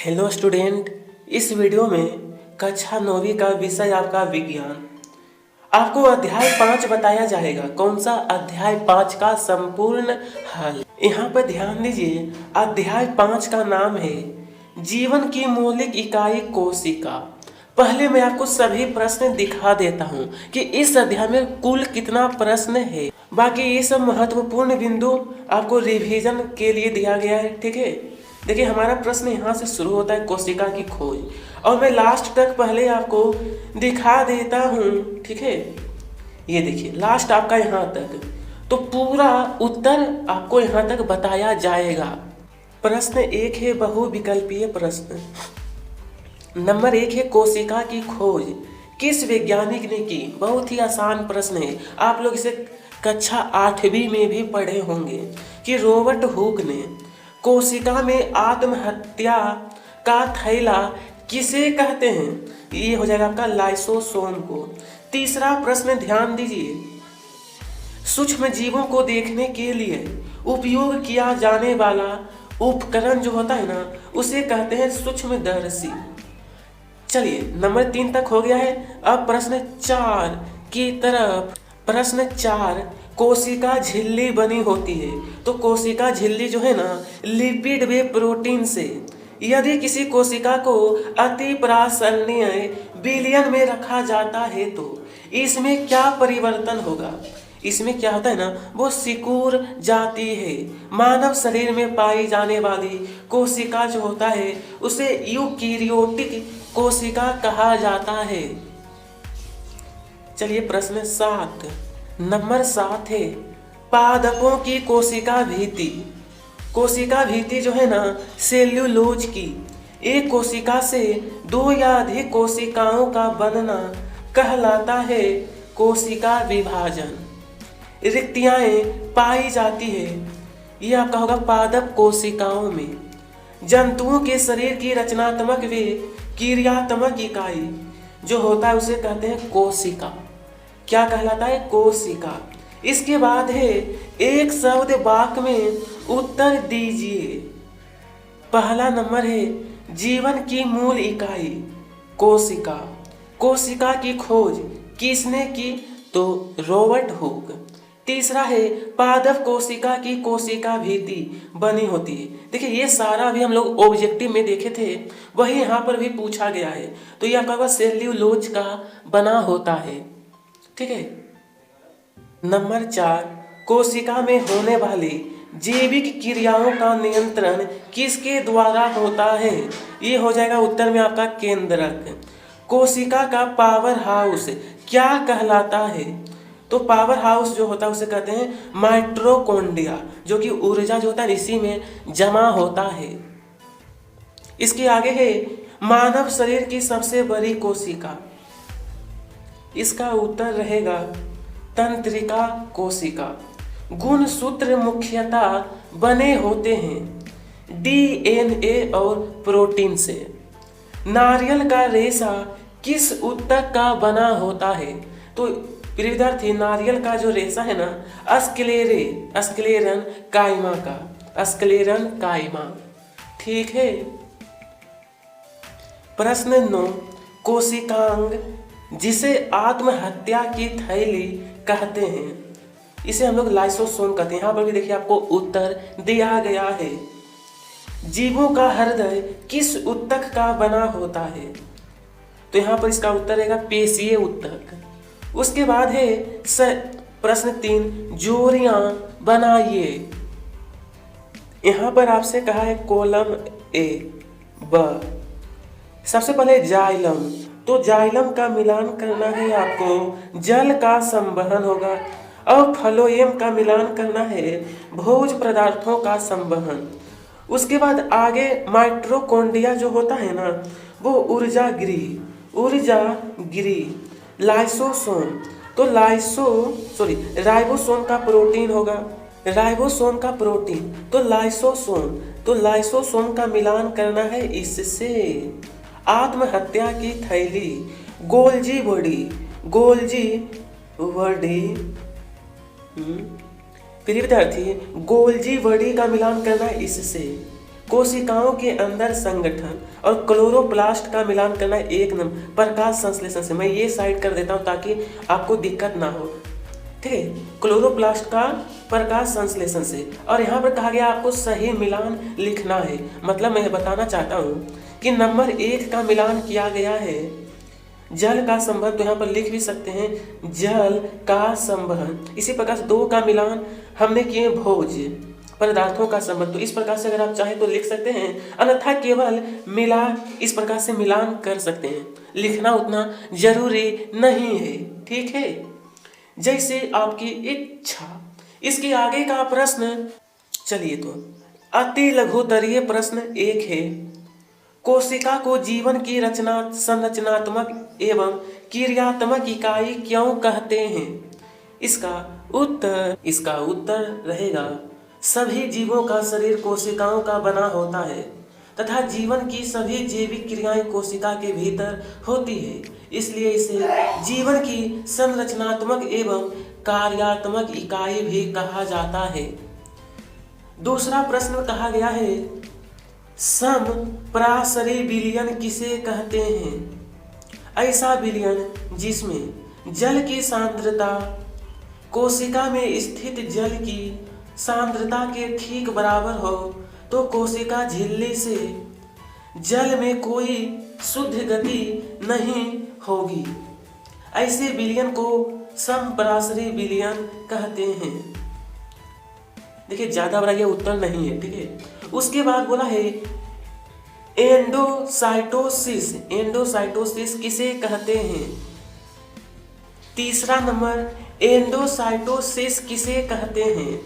Hello student, इस video में कक्षा 9वीं का विषय आपका विज्ञान। आपको अध्याय 5 बताया जाएगा। कौन सा? अध्याय 5 का संपूर्ण हल। यहाँ पर ध्यान दीजिए, अध्याय 5 का नाम है जीवन की मौलिक इकाई कोशिका। पहले मैं आपको सभी प्रश्न दिखा देता हूँ कि इस अध्याय में कुल कितना प्रश्न है। बाकी ये सब महत्वपूर्ण बिंदु आपको रिवीजन के लिए दिया गया है। ठीक है, देखिए हमारा प्रश्न यहाँ से शुरू होता है कोशिका की खोज, और मैं लास्ट तक पहले आपको दिखा देता हूँ। ठीक है, ये देखिए लास्ट आपका यहाँ तक, तो पूरा उत्तर आपको यहाँ तक बताया जाएगा। प्रश्न 1 है बहुविकल्पीय प्रश्न। नंबर 1 है कोशिका की खोज किस वैज्ञानिक ने की। बहुत ही आसान प्रश्न है, आप लोग इसे कक्षा 8वीं में भी पढ़े होंगे कि रॉबर्ट हुक ने कोशिका में आत्महत्या का थैला किसे कहते हैं। ये हो जाएगा आपका लाइसोसोम को। तीसरा प्रश्न ध्यान दीजिए, सूक्ष्म जीवों को देखने के लिए उपयोग किया जाने वाला उपकरण जो होता है ना, उसे कहते हैं सूक्ष्मदर्शी। चलिए नंबर 3 तक हो गया है। अब प्रश्न 4 की तरफ। प्रश्न 4, कोशिका झिल्ली बनी होती है। तो कोशिका झिल्ली जो है ना, लिपिड व प्रोटीन से। यदि किसी कोशिका को अति प्रासरणीय विलयन में रखा जाता है तो इसमें क्या परिवर्तन होगा। इसमें क्या होता है ना, वो सिकुड़ जाती है। मानव शरीर में पाई जाने वाली कोशिका जो होता है उसे यूकेरियोटिक कोशिका कहा जाता है। चलिए प्रश्न 7, नंबर 7 है पादपों की कोशिका भित्ति। कोशिका भित्ति जो है ना, सेल्यूलोज की। एक कोशिका से 2 या अधिक कोशिकाओं का बनना कहलाता है कोशिका विभाजन। रिक्तियां पाई जाती है, ये आपका होगा पादप कोशिकाओं में। जंतुओं के शरीर की रचनात्मक व क्रियात्मक इकाई जो होता है उसे कहते हैं कोशिका। क्या कहलाता है? कोशिका। इसके बाद है एक शब्द वाक्य में उत्तर दीजिए। पहला नंबर है जीवन की मूल इकाई कोशिका। कोशिका की खोज किसने की? तो रॉबर्ट हुक। तीसरा है पादप कोशिका की कोशिका भित्ति बनी होती है। देखिए ये सारा भी हम लोग ऑब्जेक्टिव में देखे थे, वही यहाँ पर भी पूछा गया है। तो ये आपका सेल्यूलोज का बना होता है। ठीक है। नंबर 4, कोशिका में होने वाली जैविक क्रियाओं का नियंत्रण किसके द्वारा होता है। ये हो जाएगा उत्तर में आपका केंद्रक। कोशिका का पावर हाउस क्या कहलाता है? तो पावर हाउस जो होता है उसे कहते हैं माइटोकॉन्ड्रिया, जो कि ऊर्जा जो होता है इसी में जमा होता है। इसके आगे है मानव शरीर की सबसे बड़ी कोशिका। इसका उत्तर रहेगा तंत्रिका कोशिका। गुणसूत्र मुख्यतः बने होते हैं डीएनए और प्रोटीन से। नारियल का रेशा किस ऊतक का बना होता है? तो प्रिय विद्यार्थी, नारियल का जो रेशा है ना, स्क्लेरन काइमा का, स्क्लेरन काइमा। ठीक है। प्रश्न 9, कोशिकांग जिसे आत्महत्या की थैली कहते हैं, इसे हम लोग लाइसोसोम कहते हैं। यहाँ पर भी देखिए आपको उत्तर दिया गया है। जीवों का हृदय किस ऊतक का बना होता है? तो यहाँ पर इसका उत्तर रहेगा पेशीय ऊतक। उसके बाद है प्रश्न 3, जोड़ियां बनाइए। यहाँ पर आपसे कहा है कॉलम ए ब। सबसे पहले जाइलम, तो जाइलम का मिलान करना है आपको, जल का संवहन होगा। और फ्लोएम का मिलान करना है, भोज पदार्थों का संवहन। उसके बाद आगे माइटोकॉन्ड्रिया जो होता है ना, वो ऊर्जा गृह। लाइसोसोम, तो राइबोसोम का प्रोटीन होगा, राइबोसोम का प्रोटीन। तो लाइसोसोम का मिलान करना है इससे। आत्महत्या की थैली, गोल्जी बॉडी। प्रिय विद्यार्थी, गोल्जी बॉडी का मिलान करना है इससे। कोशिकाओं के अंदर संगठन और क्लोरोप्लास्ट का मिलान करना एक नंबर प्रकाश संश्लेषण से। मैं ये साइड कर देता हूँ ताकि आपको दिक्कत ना हो, ठीक है। क्लोरोप्लास्ट का प्रकाश संश्लेषण से। और यहाँ पर कहा गया आपको सही मिलान लिखना है। मतलब मैं बताना चाहता हूँ कि नंबर 1 का मिलान किया गया है जल का संबंध, तो यहाँ पर लिख भी सकते हैं जल का संबंध। इसी प्रकार से 2 का मिलान हमने किए भोज पदार्थों का संबंध। तो इस प्रकार से अगर आप चाहें तो लिख सकते हैं, अन्यथा केवल मिला इस प्रकार से मिलान कर सकते हैं। लिखना उतना जरूरी नहीं है, ठीक है, जैसे आपकी इच्छा। इसके आगे का प्रश्न, चलिए तो अति लघुतरीय प्रश्न 1 है, कोशिका को जीवन की रचना संरचनात्मक एवं क्रियात्मक इकाई क्यों कहते हैं? इसका उत्तर रहेगा सभी जीवों का शरीर कोशिकाओं का बना होता है तथा जीवन की सभी जैविक क्रियाएं कोशिका के भीतर होती है, इसलिए इसे जीवन की संरचनात्मक एवं कार्यात्मक इकाई भी कहा जाता है। दूसरा प्रश्न कहा गया है, समप्राशरी विलयन किसे कहते हैं? ऐसा विलयन जिसमें जल की सांद्रता कोशिका में स्थित जल की सांद्रता के ठीक बराबर हो तो कोशिका झिल्ली से जल में कोई शुद्ध गति नहीं होगी। ऐसे विलयन को समप्राशरी विलयन कहते हैं। देखिए ज्यादा बड़ा ये उत्तर नहीं है, ठीक है। उसके बाद बोला है एंडोसाइटोसिस। एंडोसाइटोसिस किसे कहते हैं? तीसरा नंबर, एंडोसाइटोसिस किसे कहते हैं?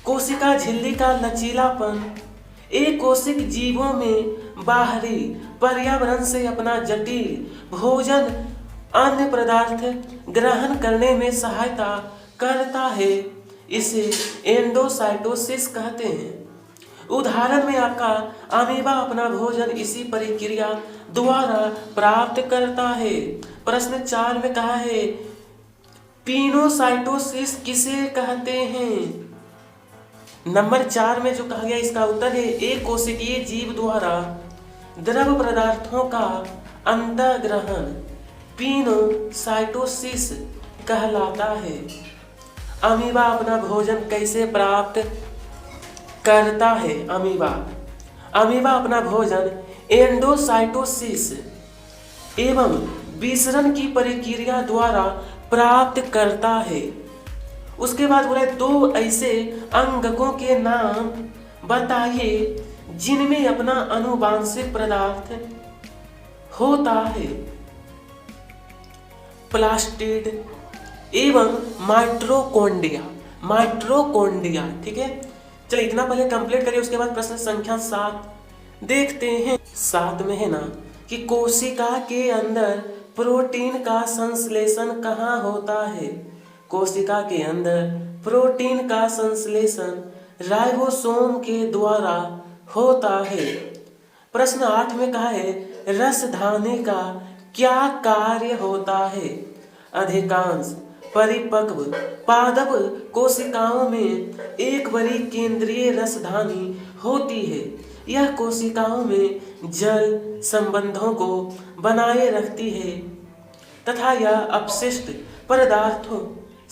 कोशिका झिल्ली का लचीलापन एक कोशिक जीवों में बाहरी पर्यावरण से अपना जटिल भोजन अन्य पदार्थ ग्रहण करने में सहायता करता है, इसे एंडोसाइटोसिस कहते हैं। उदाहरण में आपका अमीबा अपना भोजन इसी प्रक्रिया द्वारा प्राप्त करता है। प्रश्न 4 में कहा है पिनोसाइटोसिस किसे कहते हैं? नंबर 4 में जो कहा गया इसका उत्तर है एक कोशिकीय जीव द्वारा द्रव पदार्थों का अंतःग्रहण पिनोसाइटोसिस कहलाता है। अमीबा अपना भोजन कैसे प्राप्त करता है? अमीबा अपना भोजन एंडोसाइटोसिस एवं विसरण की प्रक्रिया द्वारा प्राप्त करता है। उसके बाद बोला 2 ऐसे अंगकों के नाम बताइए जिनमें अपना आनुवांशिक पदार्थ होता है। प्लास्टिड एवं माइट्रोकोन्ड्रिया, ठीक है। चलिए इतना पहले कंप्लीट करिए, उसके बाद प्रश्न संख्या 7 देखते हैं। 7 में है ना कि कोशिका के अंदर प्रोटीन का संश्लेषण कहाँ होता है? कोशिका के अंदर प्रोटीन का संश्लेषण राइबोसोम के द्वारा होता है। प्रश्न 8 में कहा है रसधानी का क्या कार्य होता है? अधिकांश परिपक्व पादप कोशिकाओं में एक बड़ी केंद्रीय रसधानी होती है। यह कोशिकाओं में जल संबंधों को बनाए रखती है तथा यह अपशिष्ट पदार्थों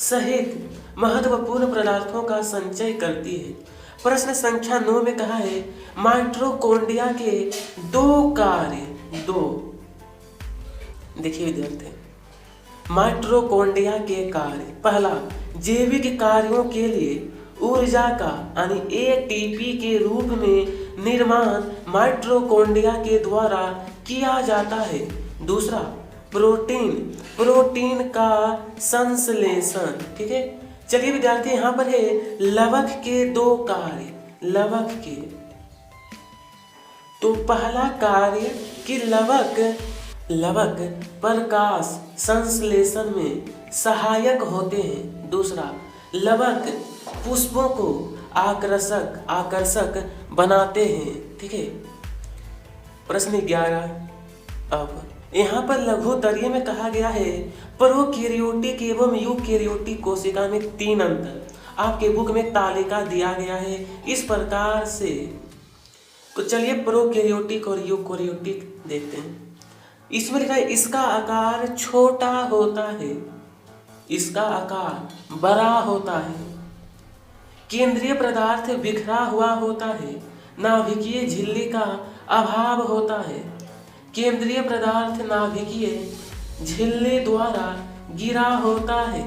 सहित महत्वपूर्ण पदार्थों का संचय करती है। प्रश्न संख्या 9 में कहा है माइटोकॉन्ड्रिया के 2 कार्य। 2 देखिए विद्यार्थी, माइटोकॉन्ड्रिया के कार्य। पहला, जैविक कार्यों के लिए ऊर्जा का यानी एटीपी के रूप में निर्माण माइटोकॉन्ड्रिया के द्वारा किया जाता है। दूसरा, प्रोटीन का संश्लेषण, ठीक है। चलिए विद्यार्थी यहाँ पर है लवक के 2 कार्य। लवक के तो पहला कार्य कि लवक प्रकाश संश्लेषण में सहायक होते हैं। दूसरा, लवक पुष्पों को आकर्षक बनाते हैं, ठीक है। प्रश्न 11, अब यहाँ पर लघुतरीय में कहा गया है प्रोकैरियोटिक एवं यूकैरियोटिक कोशिका में 3 अंतर आपके बुक में तालिका दिया गया है इस प्रकार से। तो चलिए प्रोकैरियोटिक और यूकैरियोटिक देखते हैं। इसमें लिखा है इसका आकार छोटा होता है, इसका आकार बड़ा होता है, केंद्रीय पदार्थ बिखरा हुआ होता है, नाभिकीय झिल्ली का अभाव होता है, केंद्रीय पदार्थ नाभिकीय झिल्ली द्वारा गिरा होता है।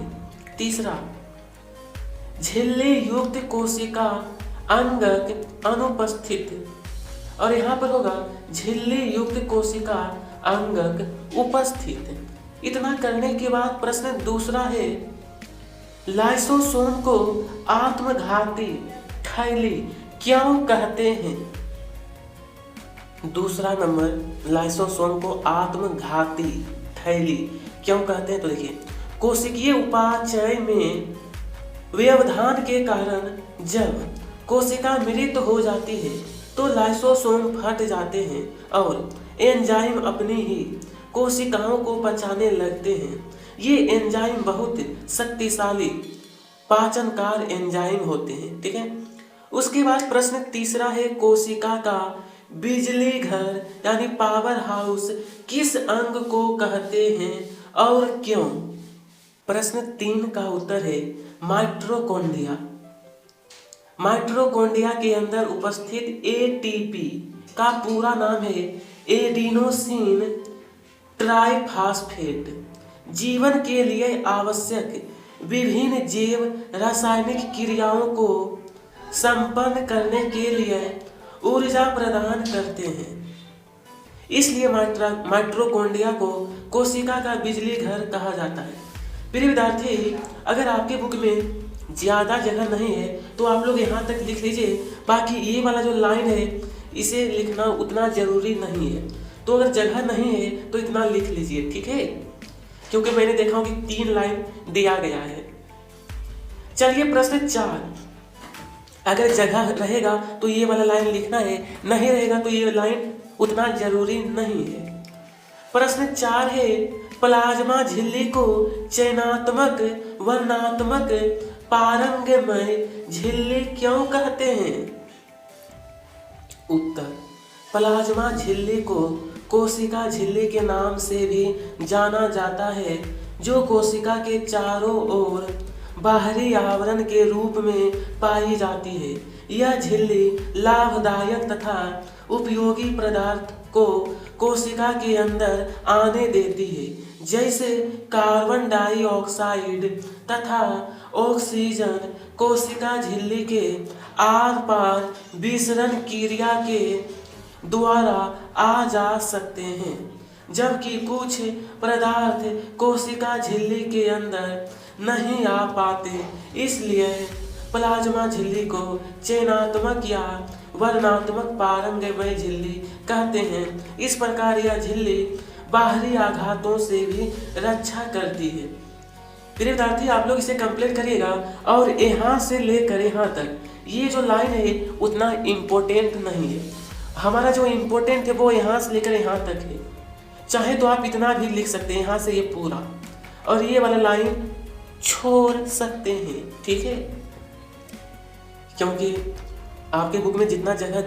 तीसरा, झिल्ली युक्त कोशिका अंगक अनुपस्थित, और यहाँ पर होगा झिल्ली युक्त कोशिका अंगक उपस्थित। इतना करने के बाद प्रश्न दूसरा है, लाइसोसोम को आत्मघाती थैली क्यों कहते हैं? दूसरा नंबर, लाइसोसोम को आत्मघाती थैली क्यों कहते हैं? तो देखिए, कोशिकीय उपापचय में व्यवधान के कारण जब कोशिका मृत हो जाती है तो लाइसोसोम फट जाते हैं और एंजाइम अपनी ही कोशिकाओं को पचाने लगते हैं। ये एंजाइम बहुत शक्तिशाली पाचनकार एंजाइम होते हैं। ठीक है, उसके बाद प्रश्न तीसरा है, कोशिका का बिजली घर यानी पावर हाउस किस अंग को कहते हैं और क्यों? प्रश्न 3 का उत्तर है माइटोकॉन्ड्रिया। माइटोकॉन्ड्रिया के अंदर उपस्थित एटीपी का पूरा नाम है एडिनोसिन ट्राइफॉस्फेट। जीवन के लिए आवश्यक विभिन्न जैव रासायनिक क्रियाओं को संपन्न करने के लिए ऊर्जा प्रदान करते हैं। इसलिए माइटोकॉन्ड्रिया को कोशिका का बिजली घर कहा जाता है। प्रिय विद्यार्थी, अगर आपके बुक में ज़्यादा जगह नहीं है तो आप लोग यहाँ तक लिख लीजिए, बाकी ये वाला जो लाइन है इसे लिखना उतना ज़रूरी नहीं है। तो अगर जगह नहीं है तो इतना लिख लीजिए, ठीक है, क्योंकि मैंने देखा हूँ कि 3 लाइन दिया गया है। चलिए प्रश्न 4, अगर जगह रहेगा तो ये वाला लाइन लिखना है, नहीं रहेगा तो ये लाइन उतना जरूरी नहीं है। प्रश्न 4 है, प्लाज्मा झिल्ली को चयनात्मक वर्णात्मक पारंगमय झिल्ली क्यों कहते हैं? उत्तर, प्लाज्मा झिल्ली को कोशिका झिल्ली के नाम से भी जाना जाता है, जो कोशिका के चारों ओर बाहरी आवरण के रूप में पाई जाती है। यह झिल्ली लाभदायक तथा उपयोगी पदार्थ को कोशिका के अंदर आने देती है, जैसे कार्बन डाइऑक्साइड तथा ऑक्सीजन कोशिका झिल्ली के आर पार विसरण क्रिया के द्वारा आ जा सकते हैं, जबकि कुछ पदार्थ कोशिका झिल्ली के अंदर नहीं आ पाते। इसलिए प्लाज्मा झिल्ली को चयनात्मक या वर्णात्मक पारंगमय झिल्ली कहते हैं। इस प्रकार यह झिल्ली बाहरी आघातों से भी रक्षा करती है। प्रिय विद्यार्थी, आप लोग इसे कंप्लीट करिएगा और यहाँ से लेकर यहाँ तक ये जो लाइन है उतना इम्पोर्टेंट नहीं है। हमारा जो इम्पोर्टेंट है वो यहाँ से लेकर यहाँ तक है। चाहे तो आप इतना भी लिख सकते हैं यहाँ से ये पूरा, और ये वाला लाइन छोड़ सकते हैं, ठीक है, क्योंकि आपके बुक में जितना जगह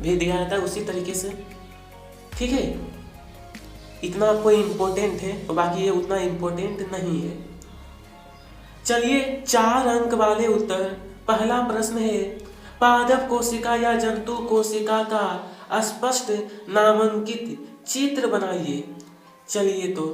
भी दिया जाता है उसी तरीके से, ठीक है। इतना आपको इम्पोर्टेंट है और बाकी ये उतना इम्पोर्टेंट नहीं है। चलिए 4 अंक वाले उत्तर। पहला प्रश्न है, पादप कोशिका या जंतु कोशिका का स्पष्ट नामांकित चित्र बनाइए। चलिए तो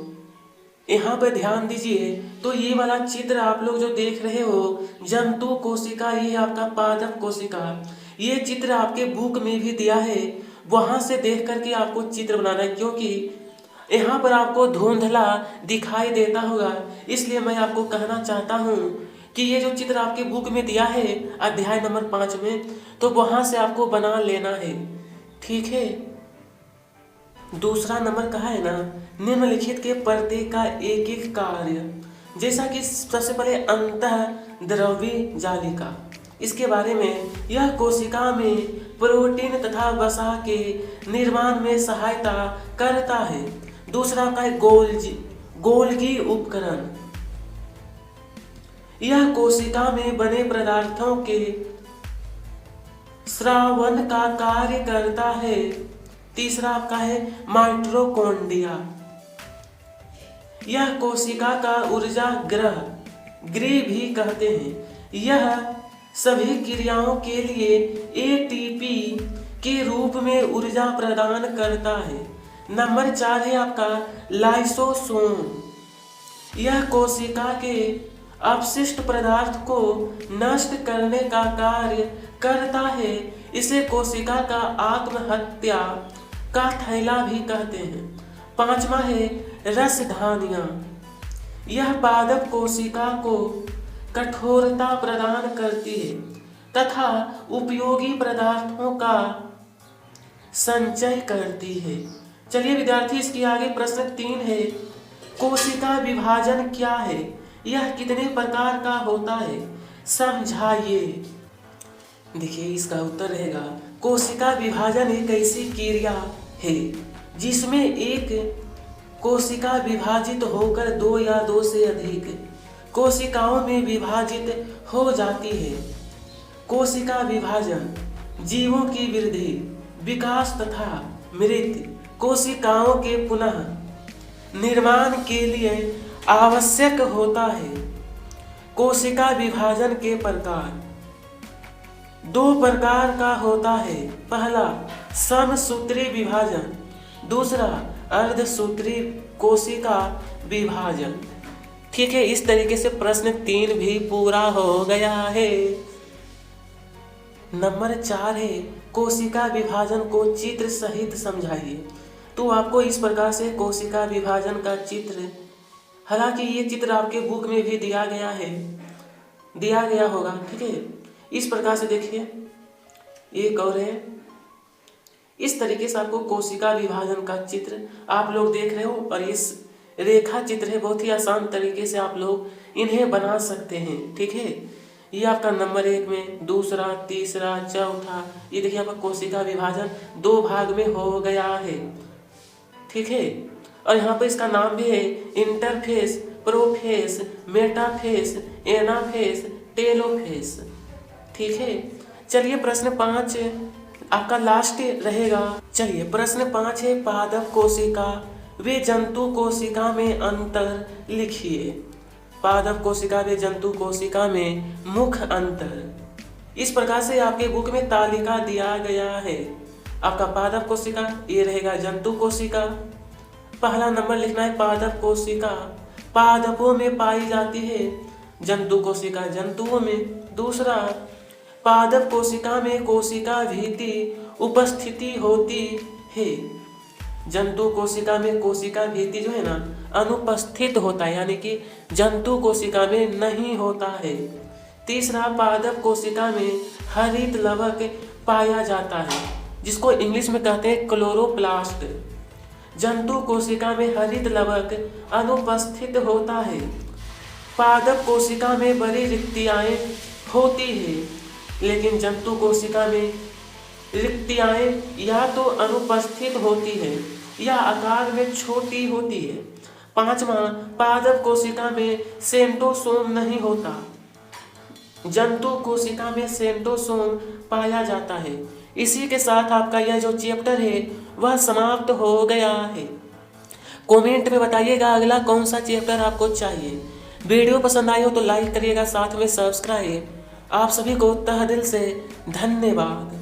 यहाँ पे ध्यान दीजिए, तो ये वाला चित्र आप लोग जो देख रहे हो जंतु कोशिका, ये आपका पादप कोशिका, ये चित्र आपके बुक में भी दिया है, वहां से देख करके आपको चित्र बनाना है, क्योंकि यहाँ पर आपको धुंधला दिखाई देता होगा। इसलिए मैं आपको कहना चाहता हूँ कि ये जो चित्र आपके बुक में दिया है अध्याय नंबर 5 में, तो वहां से आपको बना लेना है, ठीक है। दूसरा नंबर कहा है ना, निम्नलिखित के प्रत्येक का एक एक कार्य, जैसा कि सबसे पहले अंतःद्रव्य जालिका, इसके बारे में, यह कोशिका में प्रोटीन तथा वसा के निर्माण में सहायता करता है। दूसरा का है गोल्गी उपकरण, यह कोशिका में बने पदार्थों के श्रावण का कार्य करता है। तीसरा आपका है माइटोकॉन्ड्रिया, यह कोशिका का ऊर्जा गृह भी कहते हैं। यह सभी क्रियाओं के लिए एटीपी के रूप में ऊर्जा प्रदान करता है। नंबर 4 है आपका लाइसोसोम, यह कोशिका के अपशिष्ट पदार्थ को नष्ट करने का कार्य करता है। इसे कोशिका का आत्महत्या का थैला भी कहते हैं। 5वां है रसधानियां, यह पादप कोशिका को कठोरता प्रदान करती है तथा उपयोगी पदार्थों का संचय करती है। चलिए विद्यार्थी, इसके आगे प्रश्न 3 है, कोशिका विभाजन क्या है, यह कितने प्रकार का होता है, समझाइए। देखिए इसका उत्तर रहेगा कोशिका विभाजन एक ऐसी क्रिया है जिसमें एक कोशिका विभाजित होकर 2 या 2 से अधिक कोशिकाओं में विभाजित हो जाती है। कोशिका विभाजन जीवों की वृद्धि, विकास तथा मृत्यु, कोशिकाओं के पुनः निर्माण के लिए आवश्यक होता है। कोशिका विभाजन के प्रकार 2 प्रकार का होता है। पहला समसूत्री विभाजन, दूसरा अर्धसूत्री कोशिका विभाजन। ठीक है, इस तरीके से प्रश्न 3 भी पूरा हो गया है। नंबर 4 है कोशिका विभाजन को चित्र सहित समझाइए। तो आपको इस प्रकार से कोशिका विभाजन का चित्र, हालांकि ये चित्र आपके बुक में भी दिया गया होगा। ठीक है, इस प्रकार से देखिए, एक और है, इस तरीके से आपको कोशिका विभाजन का चित्र आप लोग देख रहे हो और इस रेखा चित्र है, बहुत ही आसान तरीके से आप लोग इन्हें बना सकते हैं। ठीक है, ये आपका नंबर 1 में, दूसरा, तीसरा, चौथा, ये देखिए आपका कोशिका विभाजन 2 भाग में हो गया है। ठीक है, और यहाँ पर इसका नाम भी है इंटरफेस, प्रोफेस, मेटाफेस, एनाफेस, टेलोफेस। ठीक है, चलिए प्रश्न 5 आपका लास्ट रहेगा। चलिए प्रश्न 5 है पादप कोशिका वे जंतु कोशिका में अंतर लिखिए। पादप कोशिका वे जंतु कोशिका में मुख्य अंतर, इस प्रकार से आपके बुक में तालिका दिया गया है। आपका पादप कोशिका ये रहेगा जंतु कोशिका। पहला नंबर लिखना है पादप कोशिका पादपों में पाई जाती है, जंतु कोशिका जंतुओं में। दूसरा, पादप कोशिका में कोशिका भित्ति उपस्थिति होती है, जंतु कोशिका में कोशिका भित्ति जो है ना अनुपस्थित होता है, यानी कि जंतु कोशिका में नहीं होता है। तीसरा, पादप कोशिका में हरित लवक पाया जाता है, जिसको इंग्लिश में कहते हैं क्लोरोप्लास्ट। जंतु कोशिका में हरित लवक अनुपस्थित होता है। पादप कोशिका में बड़ी रिक्तियाएं होती है, लेकिन जंतु कोशिका में रिक्तियाएं या तो अनुपस्थित होती है या आकार में छोटी होती है। 5वां, पादप कोशिका में सेंट्रोसोम नहीं होता, जंतु कोशिका में सेंट्रोसोम पाया जाता है। इसी के साथ आपका यह जो चैप्टर है वह समाप्त हो गया है। कमेंट में बताइएगा अगला कौन सा चैप्टर आपको चाहिए। वीडियो पसंद आई हो तो लाइक करिएगा, साथ में सब्सक्राइब। आप सभी को तहे दिल से धन्यवाद।